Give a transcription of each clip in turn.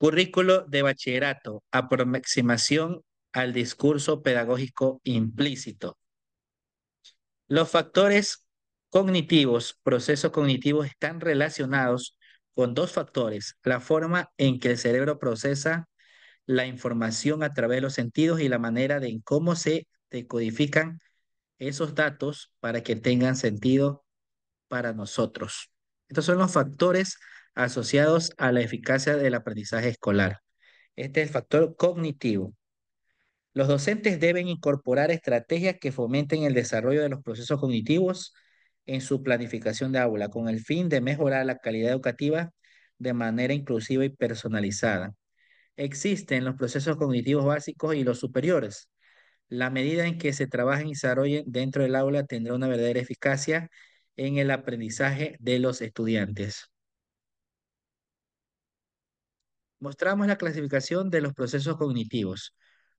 Currículo de bachillerato, aproximación al discurso pedagógico implícito. Los factores cognitivos, procesos cognitivos, están relacionados con dos factores: la forma en que el cerebro procesa la información a través de los sentidos y la manera de en cómo se decodifican esos datos para que tengan sentido para nosotros. Estos son los factores asociados a la eficacia del aprendizaje escolar. Este es el factor cognitivo. Los docentes deben incorporar estrategias que fomenten el desarrollo de los procesos cognitivos en su planificación de aula, con el fin de mejorar la calidad educativa de manera inclusiva y personalizada. Existen los procesos cognitivos básicos y los superiores. La medida en que se trabajen y desarrollen dentro del aula tendrá una verdadera eficacia en el aprendizaje de los estudiantes. Mostramos la clasificación de los procesos cognitivos.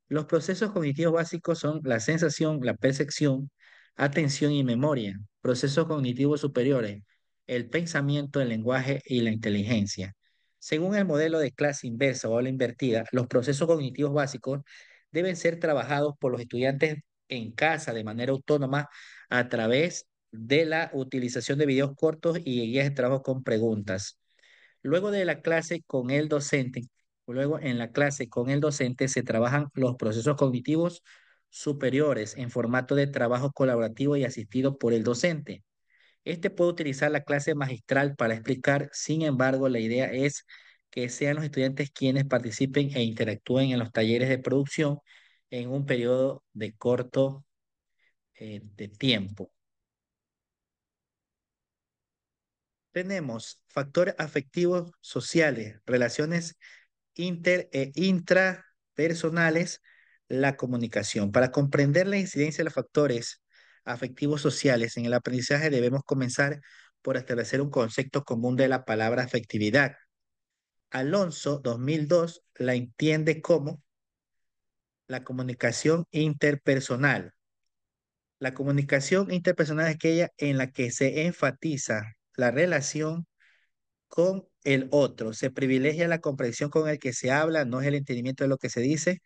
Los procesos cognitivos básicos son la sensación, la percepción, atención y memoria. Procesos cognitivos superiores, el pensamiento, el lenguaje y la inteligencia. Según el modelo de clase inversa o aula invertida, los procesos cognitivos básicos deben ser trabajados por los estudiantes en casa de manera autónoma a través de la utilización de videos cortos y guías de trabajo con preguntas. Luego de la clase con el docente, luego en la clase con el docente se trabajan los procesos cognitivos superiores en formato de trabajo colaborativo y asistido por el docente. Este puede utilizar la clase magistral para explicar. Sin embargo, la idea es que sean los estudiantes quienes participen e interactúen en los talleres de producción en un periodo de corto de tiempo. Tenemos factores afectivos sociales, relaciones inter e intrapersonales, la comunicación. Para comprender la incidencia de los factores afectivos sociales en el aprendizaje, debemos comenzar por establecer un concepto común de la palabra afectividad. Alonso, 2002, la entiende como la comunicación interpersonal. La comunicación interpersonal es aquella en la que se enfatiza la relación con el otro. Se privilegia la comprensión con el que se habla, no es el entendimiento de lo que se dice.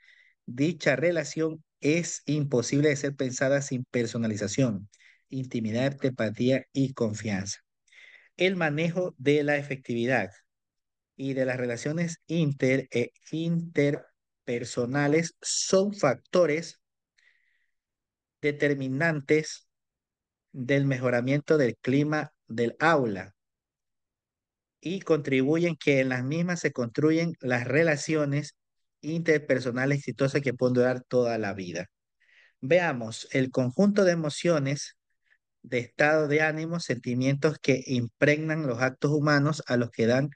Dicha relación es imposible de ser pensada sin personalización, intimidad, empatía y confianza. El manejo de la efectividad y de las relaciones interpersonales son factores determinantes del mejoramiento del clima del aula y contribuyen que en las mismas se construyen las relaciones interpersonales exitosas que pueden durar toda la vida. Veamos el conjunto de emociones, de estado de ánimo, sentimientos que impregnan los actos humanos a los que dan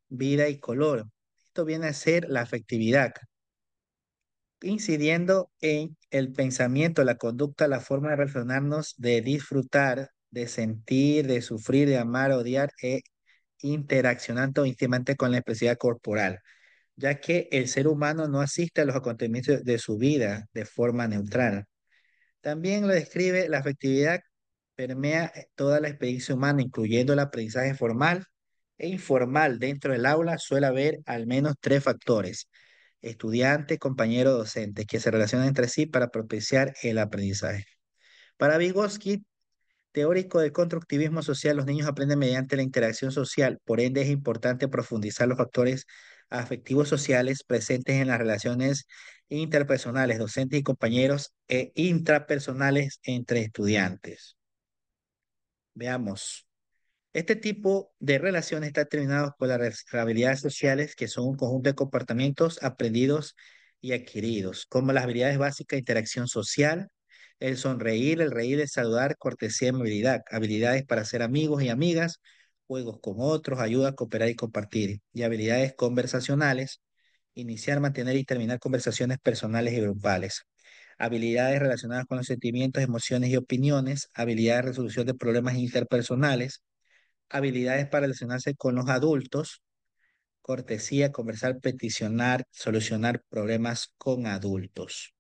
vida y color. Esto viene a ser la afectividad, incidiendo en el pensamiento, la conducta, la forma de relacionarnos, de disfrutar, de sentir, de sufrir, de amar, odiar e interaccionando íntimamente con la expresividad corporal, ya que el ser humano no asiste a los acontecimientos de su vida de forma neutral. También lo describe la afectividad permea toda la experiencia humana, incluyendo el aprendizaje formal e informal. Dentro del aula suele haber al menos tres factores: estudiante, compañero, docente, que se relacionan entre sí para propiciar el aprendizaje. Para Vygotsky, teórico del constructivismo social, los niños aprenden mediante la interacción social. Por ende, es importante profundizar los factores afectivos sociales presentes en las relaciones interpersonales, docentes y compañeros, e intrapersonales entre estudiantes. Veamos. Este tipo de relaciones está determinado por las habilidades sociales, que son un conjunto de comportamientos aprendidos y adquiridos, como las habilidades básicas de interacción social, el sonreír, el reír, el saludar, cortesía y amabilidad, habilidades para ser amigos y amigas, juegos con otros, ayuda a cooperar y compartir, y habilidades conversacionales, iniciar, mantener y terminar conversaciones personales y grupales. Habilidades relacionadas con los sentimientos, emociones y opiniones, habilidades de resolución de problemas interpersonales, habilidades para relacionarse con los adultos, cortesía, conversar, peticionar, solucionar problemas con adultos.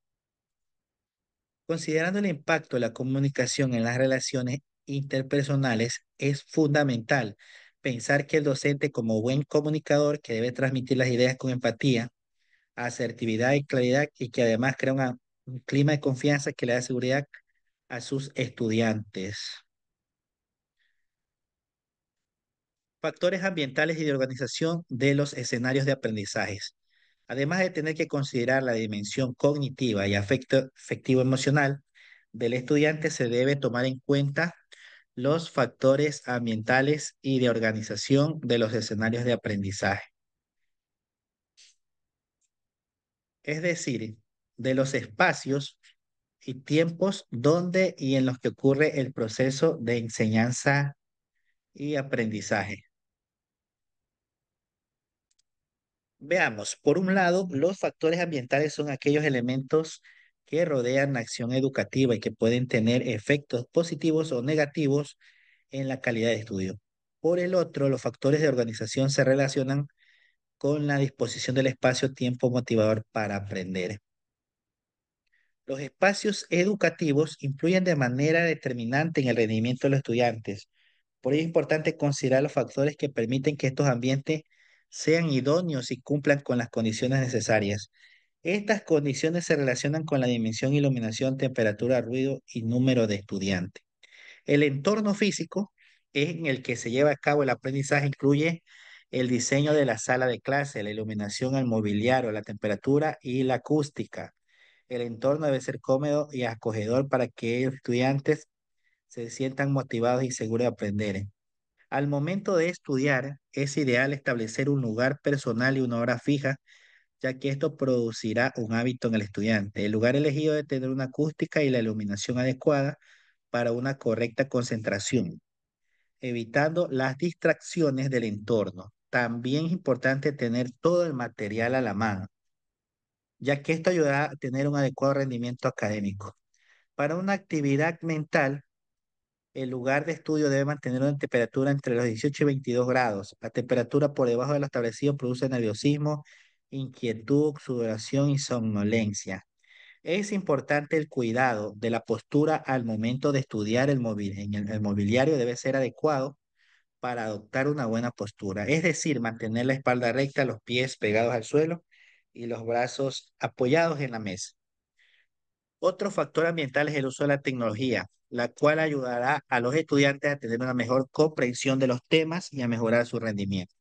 Considerando el impacto de la comunicación en las relaciones interpersonales, es fundamental pensar que el docente como buen comunicador que debe transmitir las ideas con empatía, asertividad y claridad y que además crea un clima de confianza que le da seguridad a sus estudiantes. Factores ambientales y de organización de los escenarios de aprendizajes. Además de tener que considerar la dimensión cognitiva y afectivo emocional del estudiante, se debe tomar en cuenta los factores ambientales y de organización de los escenarios de aprendizaje. Es decir, de los espacios y tiempos donde y en los que ocurre el proceso de enseñanza y aprendizaje. Veamos, por un lado, los factores ambientales son aquellos elementos que rodean la acción educativa y que pueden tener efectos positivos o negativos en la calidad de estudio. Por el otro, los factores de organización se relacionan con la disposición del espacio-tiempo motivador para aprender. Los espacios educativos influyen de manera determinante en el rendimiento de los estudiantes. Por ello es importante considerar los factores que permiten que estos ambientes sean idóneos y cumplan con las condiciones necesarias. Estas condiciones se relacionan con la dimensión, iluminación, temperatura, ruido y número de estudiantes. El entorno físico en el que se lleva a cabo el aprendizaje incluye el diseño de la sala de clase, la iluminación, el mobiliario, la temperatura y la acústica. El entorno debe ser cómodo y acogedor para que los estudiantes se sientan motivados y seguros de aprender. Al momento de estudiar, es ideal establecer un lugar personal y una hora fija, ya que esto producirá un hábito en el estudiante. El lugar elegido debe tener una acústica y la iluminación adecuada para una correcta concentración, evitando las distracciones del entorno. También es importante tener todo el material a la mano, ya que esto ayudará a tener un adecuado rendimiento académico. Para una actividad mental, el lugar de estudio debe mantener una temperatura entre los 18 y 22 grados. La temperatura por debajo de lo establecido produce nerviosismo, inquietud, sudoración y somnolencia. Es importante el cuidado de la postura al momento de estudiar el mobiliario debe ser adecuado para adoptar una buena postura, es decir, mantener la espalda recta, los pies pegados al suelo y los brazos apoyados en la mesa. Otro factor ambiental es el uso de la tecnología, la cual ayudará a los estudiantes a tener una mejor comprensión de los temas y a mejorar su rendimiento.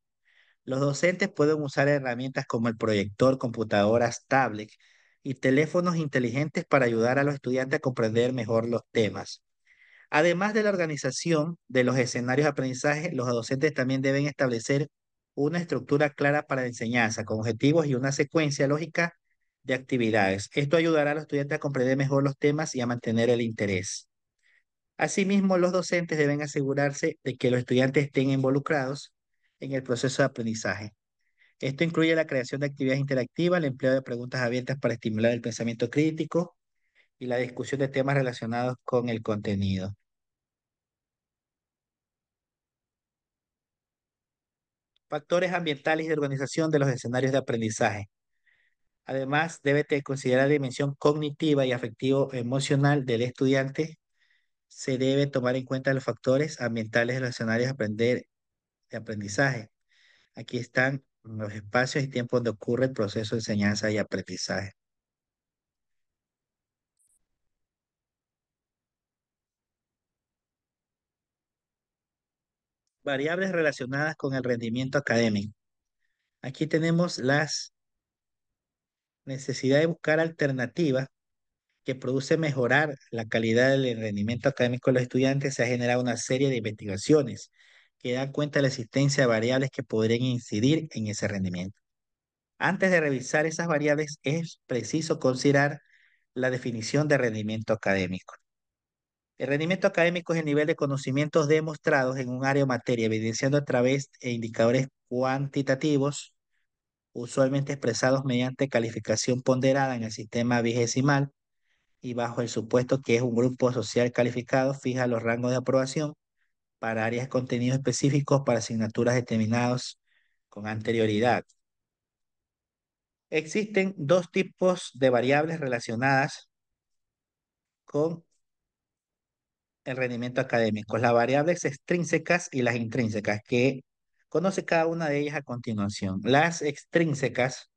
Los docentes pueden usar herramientas como el proyector, computadoras, tablets y teléfonos inteligentes para ayudar a los estudiantes a comprender mejor los temas. Además de la organización de los escenarios de aprendizaje, los docentes también deben establecer una estructura clara para la enseñanza, con objetivos y una secuencia lógica de actividades. Esto ayudará a los estudiantes a comprender mejor los temas y a mantener el interés. Asimismo, los docentes deben asegurarse de que los estudiantes estén involucrados en el proceso de aprendizaje. Esto incluye la creación de actividades interactivas, el empleo de preguntas abiertas para estimular el pensamiento crítico y la discusión de temas relacionados con el contenido. Factores ambientales y de organización de los escenarios de aprendizaje. Además, debe considerar la dimensión cognitiva y afectivo-emocional del estudiante. Se debe tomar en cuenta los factores ambientales de los escenarios de aprendizaje. Aquí están los espacios y tiempos donde ocurre el proceso de enseñanza y aprendizaje. Variables relacionadas con el rendimiento académico. Aquí tenemos las necesidades de buscar alternativas que produce mejorar la calidad del rendimiento académico de los estudiantes. Se ha generado una serie de investigaciones que dan cuenta de la existencia de variables que podrían incidir en ese rendimiento. Antes de revisar esas variables, es preciso considerar la definición de rendimiento académico. El rendimiento académico es el nivel de conocimientos demostrados en un área o materia, evidenciando a través de indicadores cuantitativos, usualmente expresados mediante calificación ponderada en el sistema vigesimal, y bajo el supuesto que es un grupo social calificado, fija los rangos de aprobación para áreas de contenido específicos para asignaturas determinados con anterioridad. Existen dos tipos de variables relacionadas con el rendimiento académico, las variables extrínsecas y las intrínsecas, que Conoce cada una de ellas a continuación. Las extrínsecas,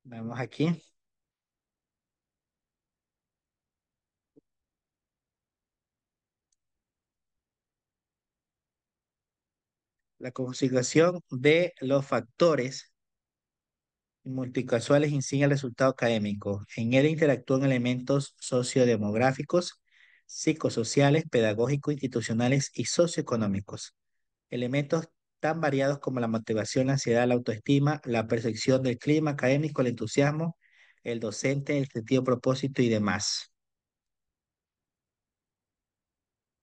vemos aquí, la conjugación de los factores multicasuales incide el resultado académico. En él interactúan elementos sociodemográficos, psicosociales, pedagógicos, institucionales y socioeconómicos. Elementos tan variados como la motivación, la ansiedad, la autoestima, la percepción del clima académico, el entusiasmo, el docente, el sentido propósito y demás.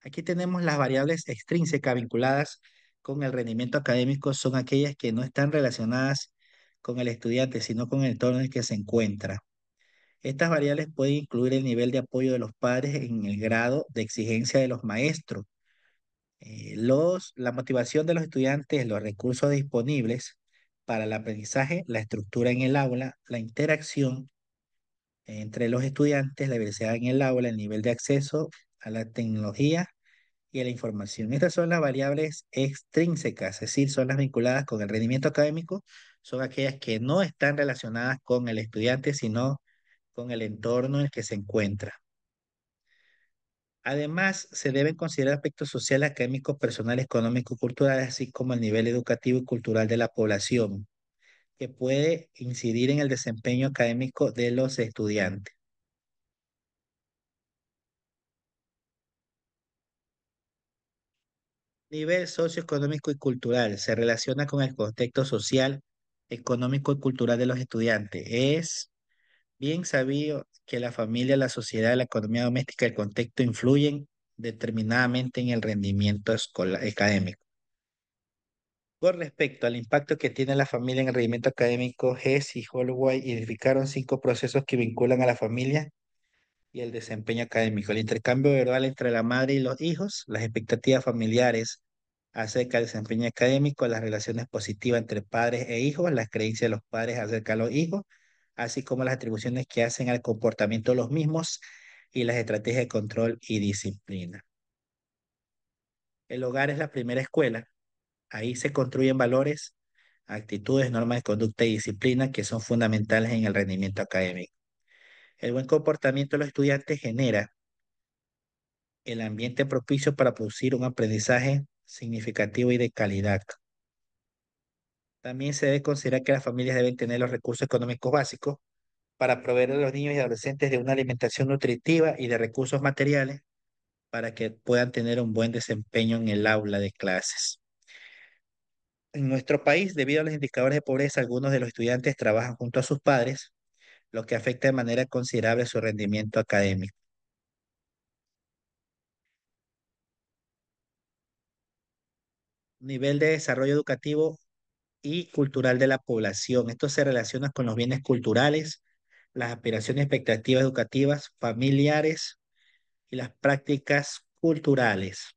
Aquí tenemos las variables extrínsecas vinculadas con el rendimiento académico, son aquellas que no están relacionadas con el estudiante, sino con el entorno en el que se encuentra. Estas variables pueden incluir el nivel de apoyo de los padres en el grado de exigencia de los maestros, la motivación de los estudiantes, los recursos disponibles para el aprendizaje, la estructura en el aula, la interacción entre los estudiantes, la diversidad en el aula, el nivel de acceso a la tecnología y a la información. Estas son las variables extrínsecas, es decir, son las vinculadas con el rendimiento académico, son aquellas que no están relacionadas con el estudiante, sino con el entorno en el que se encuentra. Además, se deben considerar aspectos sociales, académicos, personales, económicos, culturales, así como el nivel educativo y cultural de la población, que puede incidir en el desempeño académico de los estudiantes. Nivel socioeconómico y cultural se relaciona con el contexto social, económico y cultural de los estudiantes. Es bien sabido que la familia, la sociedad, la economía doméstica, el contexto influyen determinadamente en el rendimiento académico. Con respecto al impacto que tiene la familia en el rendimiento académico, Hess y Holloway identificaron 5 procesos que vinculan a la familia y el desempeño académico: el intercambio verbal entre la madre y los hijos, las expectativas familiares acerca del desempeño académico, las relaciones positivas entre padres e hijos, las creencias de los padres acerca de los hijos, así como las atribuciones que hacen al comportamiento de los mismos y las estrategias de control y disciplina. El hogar es la primera escuela. Ahí se construyen valores, actitudes, normas de conducta y disciplina que son fundamentales en el rendimiento académico. El buen comportamiento de los estudiantes genera el ambiente propicio para producir un aprendizaje significativo y de calidad. También se debe considerar que las familias deben tener los recursos económicos básicos para proveer a los niños y adolescentes de una alimentación nutritiva y de recursos materiales para que puedan tener un buen desempeño en el aula de clases. En nuestro país, debido a los indicadores de pobreza, algunos de los estudiantes trabajan junto a sus padres, lo que afecta de manera considerable su rendimiento académico. Nivel de desarrollo educativo y cultural de la población. Esto se relaciona con los bienes culturales, las aspiraciones y expectativas educativas, familiares y las prácticas culturales.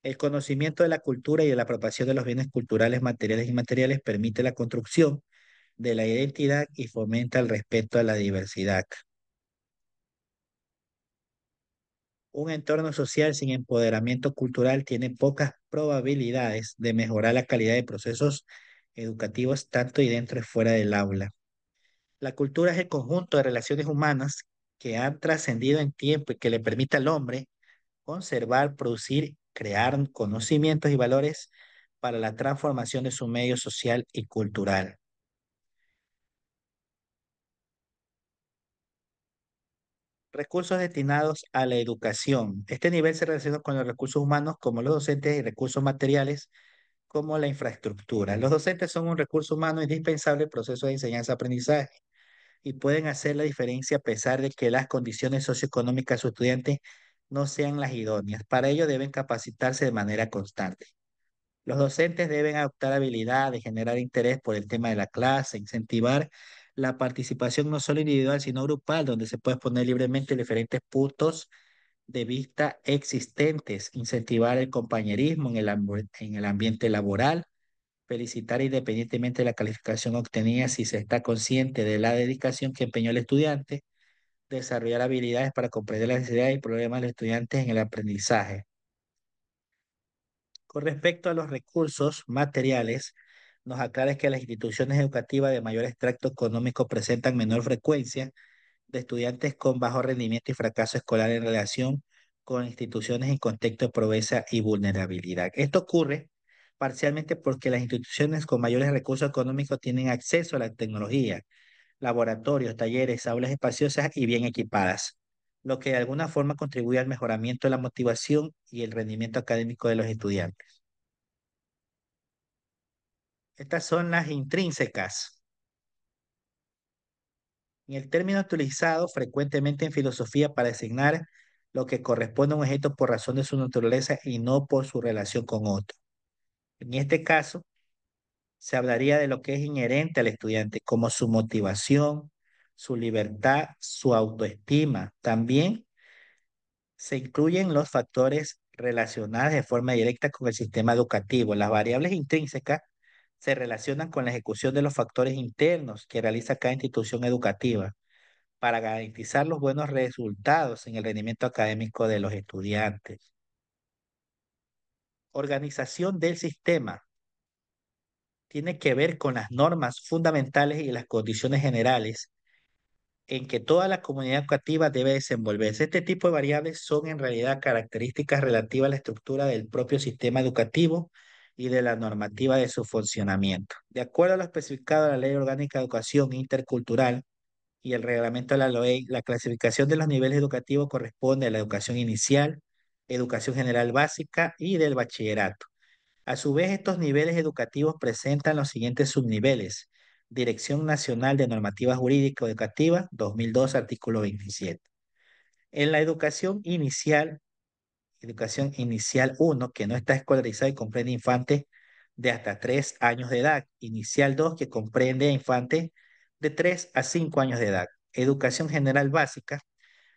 El conocimiento de la cultura y de la apropiación de los bienes culturales materiales y inmateriales permite la construcción de la identidad y fomenta el respeto a la diversidad. Un entorno social sin empoderamiento cultural tiene pocas probabilidades de mejorar la calidad de procesos educativos tanto y dentro y fuera del aula. La cultura es el conjunto de relaciones humanas que han trascendido en tiempo y que le permite al hombre conservar, producir, crear conocimientos y valores para la transformación de su medio social y cultural. Recursos destinados a la educación. Este nivel se relaciona con los recursos humanos como los docentes y recursos materiales como la infraestructura. Los docentes son un recurso humano indispensable en el proceso de enseñanza-aprendizaje y pueden hacer la diferencia a pesar de que las condiciones socioeconómicas de sus estudiantes no sean las idóneas. Para ello deben capacitarse de manera constante. Los docentes deben adoptar habilidades, generar interés por el tema de la clase, incentivar la participación no solo individual, sino grupal, donde se puede exponer libremente diferentes puntos de vista existentes, incentivar el compañerismo en el ambiente laboral, felicitar independientemente de la calificación obtenida si se está consciente de la dedicación que empeñó el estudiante, desarrollar habilidades para comprender las necesidades y problemas de los estudiantes en el aprendizaje. Con respecto a los recursos materiales, nos aclara que las instituciones educativas de mayor extracto económico presentan menor frecuencia de estudiantes con bajo rendimiento y fracaso escolar en relación con instituciones en contexto de pobreza y vulnerabilidad. Esto ocurre parcialmente porque las instituciones con mayores recursos económicos tienen acceso a la tecnología, laboratorios, talleres, aulas espaciosas y bien equipadas, lo que de alguna forma contribuye al mejoramiento de la motivación y el rendimiento académico de los estudiantes. Estas son las intrínsecas. En el término utilizado frecuentemente en filosofía para designar lo que corresponde a un objeto por razón de su naturaleza y no por su relación con otro. En este caso, se hablaría de lo que es inherente al estudiante, como su motivación, su libertad, su autoestima. También se incluyen los factores relacionados de forma directa con el sistema educativo. Las variables intrínsecas se relacionan con la ejecución de los factores internos que realiza cada institución educativa para garantizar los buenos resultados en el rendimiento académico de los estudiantes. Organización del sistema tiene que ver con las normas fundamentales y las condiciones generales en que toda la comunidad educativa debe desenvolverse. Este tipo de variables son en realidad características relativas a la estructura del propio sistema educativo y de la normativa de su funcionamiento. De acuerdo a lo especificado en la Ley Orgánica de Educación Intercultural, y el reglamento de la ley, la clasificación de los niveles educativos corresponde a la educación inicial, educación general básica y del bachillerato. A su vez, estos niveles educativos presentan los siguientes subniveles. Dirección Nacional de Normativa Jurídica Educativa, 2002, artículo 27. En la educación inicial 1, que no está escolarizada y comprende infantes de hasta 3 años de edad. Inicial 2, que comprende a infantes de 3 a 5 años de edad. Educación general básica.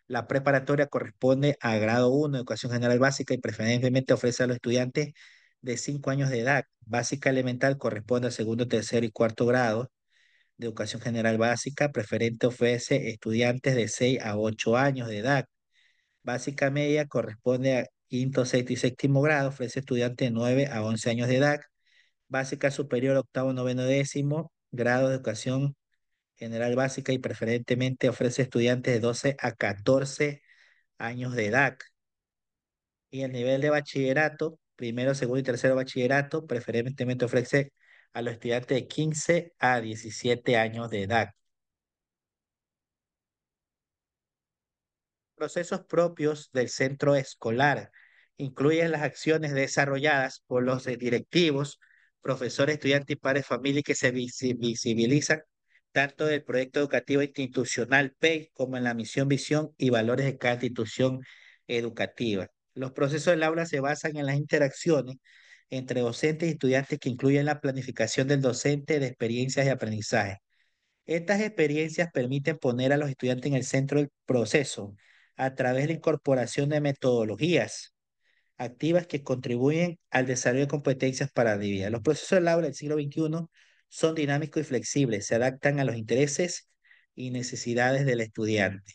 La preparatoria corresponde a grado 1, educación general básica, y preferentemente ofrece a los estudiantes de 5 años de edad. Básica elemental corresponde al segundo, tercero y cuarto grado de educación general básica. Preferente ofrece estudiantes de 6 a 8 años de edad. Básica media corresponde a quinto, sexto y séptimo grado, ofrece estudiantes de 9 a 11 años de edad. Básica superior, octavo, noveno, décimo grado de educación general básica y preferentemente ofrece estudiantes de 12 a 14 años de edad. Y el nivel de bachillerato, primero, segundo y tercero bachillerato, preferentemente ofrece a los estudiantes de 15 a 17 años de edad. Procesos propios del centro escolar incluyen las acciones desarrolladas por los directivos, profesores, estudiantes y padres de familia que se visibilizan tanto del proyecto educativo institucional PEI como en la misión, visión y valores de cada institución educativa. Los procesos del aula se basan en las interacciones entre docentes y estudiantes que incluyen la planificación del docente de experiencias y aprendizaje. Estas experiencias permiten poner a los estudiantes en el centro del proceso a través de la incorporación de metodologías activas que contribuyen al desarrollo de competencias para la vida. Los procesos del aula del siglo XXI son dinámicos y flexibles, se adaptan a los intereses y necesidades del estudiante.